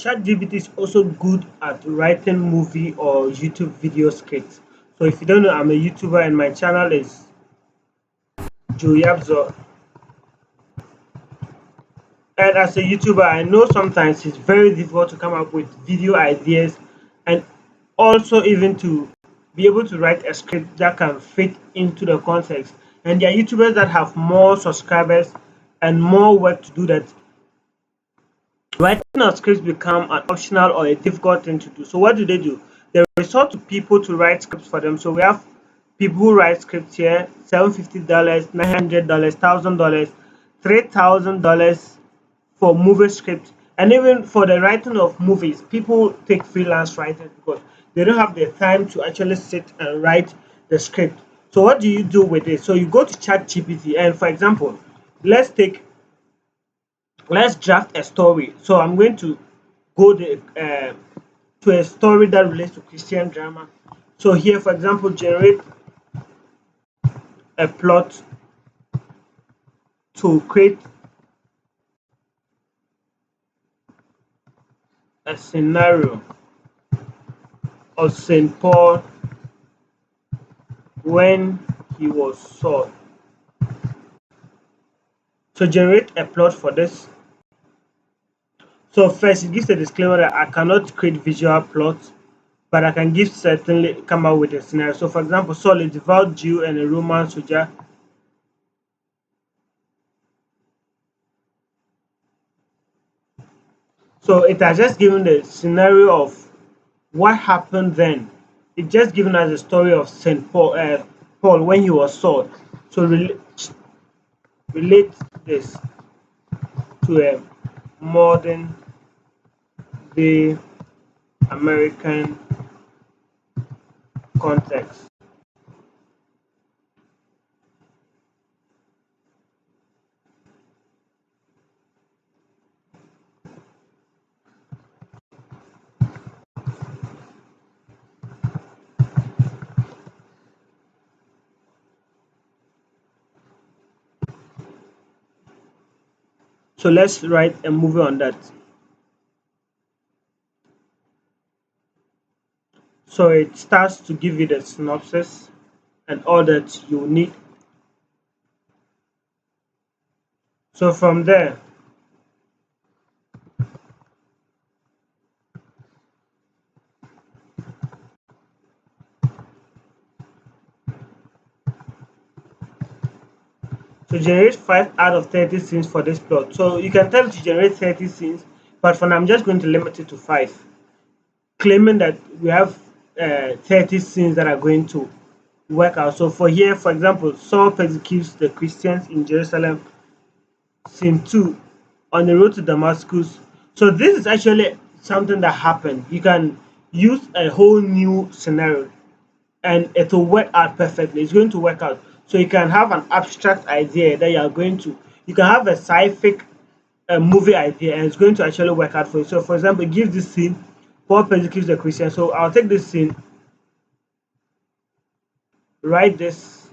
ChatGPT is also good at writing movie or YouTube video scripts. So if you don't know, I'm a YouTuber and my channel is Yapzor. And as a YouTuber, I know sometimes it's very difficult to come up with video ideas and also even to be able to write a script that can fit into the context. And there are YouTubers that have more subscribers and more work to do that writing of scripts become an optional or a difficult thing to do. So what do? They resort to people to write scripts for them. So we have people who write scripts here, $750, $900, $1,000, $3,000 for movie scripts. And even for the writing of movies, people take freelance writers because they don't have the time to actually sit and write the script. So what do you do with it? So you go to ChatGPT and for example, let's take let's draft a story. So I'm going to go to a story that relates to Christian drama. So here, for example, generate a plot to create a scenario of Saint Paul when he was Saul. So generate a plot for this. So first, it gives a disclaimer that I cannot create visual plots, but I can give certainly come up with a scenario. So for example, Saul, a devout Jew and a Roman soldier, so it has just given the scenario of what happened then. It just given us the story of Saint Paul, Paul when he was Saul. So relate this to a modern day American context. So let's write a movie on that. So it starts to give you the synopsis and all that you need. So from there, to generate 5 out of 30 scenes for this plot. So you can tell it to generate 30 scenes, but for now I'm just going to limit it to 5, claiming that we have 30 scenes that are going to work out. So for here, for example, Saul persecutes the Christians in Jerusalem, scene 2, on the road to Damascus. So this is actually something that happened. You can use a whole new scenario and it will work out perfectly. It's going to work out. So you can have an abstract idea that you are going to, you can have a sci-fi movie idea and it's going to actually work out for you. So for example, give this scene, Paul persecutes the Christian. So I'll take this scene, write this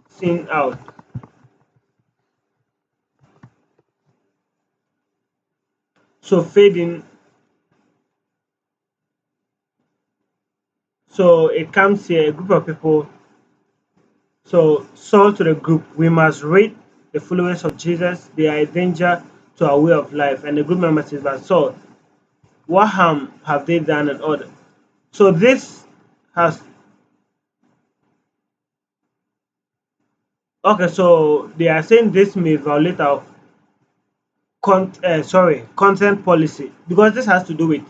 scene out. So fade in. So it comes here, a group of people. So Saul to the group, we must rate the followers of Jesus. They are a danger to our way of life. And the group member says, but Saul, what harm have they done and all that? So this has okay. So they are saying this may violate our content policy because this has to do with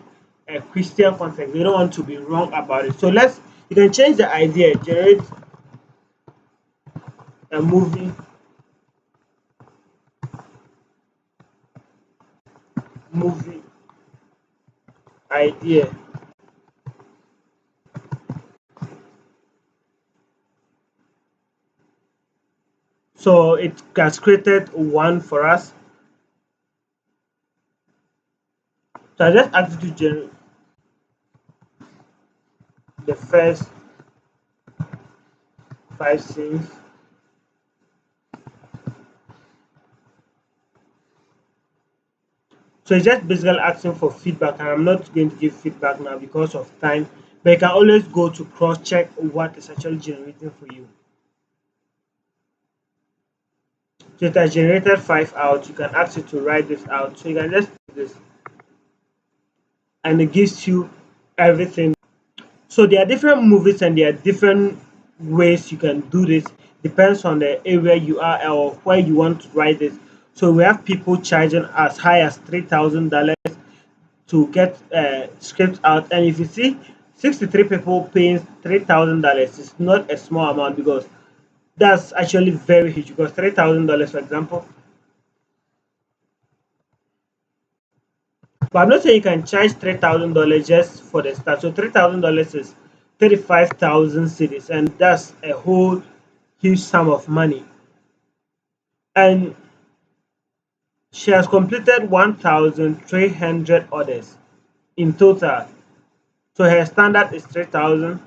a Christian context. They don't want to be wrong about it. So let's you can change the idea, generate a movie idea. So it has created one for us. So I just asked you to generate the first 5 scenes. So it's just basically asking for feedback, and I'm not going to give feedback now because of time. But you can always go to cross check what is actually generating for you. So it has generated 5 out. You can ask it to write this out. So you can just do this, and it gives you everything. So there are different movies and there are different ways you can do this. Depends on the area you are or where you want to write this. So we have people charging as high as $3,000 to get scripts out, and if you see 63 people paying $3,000, it's not a small amount because that's actually very huge. Because $3,000, for example, but I'm not saying you can charge $3,000 just for the start. So $3,000 is 35,000 cities, and that's a whole huge sum of money. And she has completed 1,300 orders in total. So her standard is 3,000.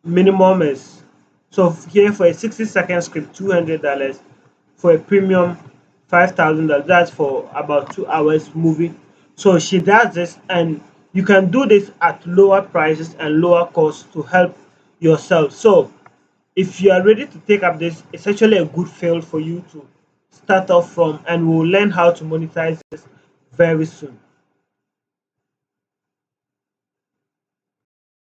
Minimum is, so here for a 60-second script, $200. For a premium, $5,000. That's for about 2 hours movie. So she does this, and you can do this at lower prices and lower costs to help yourself. So if you are ready to take up this, it's actually a good field for you to start off from, and we'll learn how to monetize this very soon.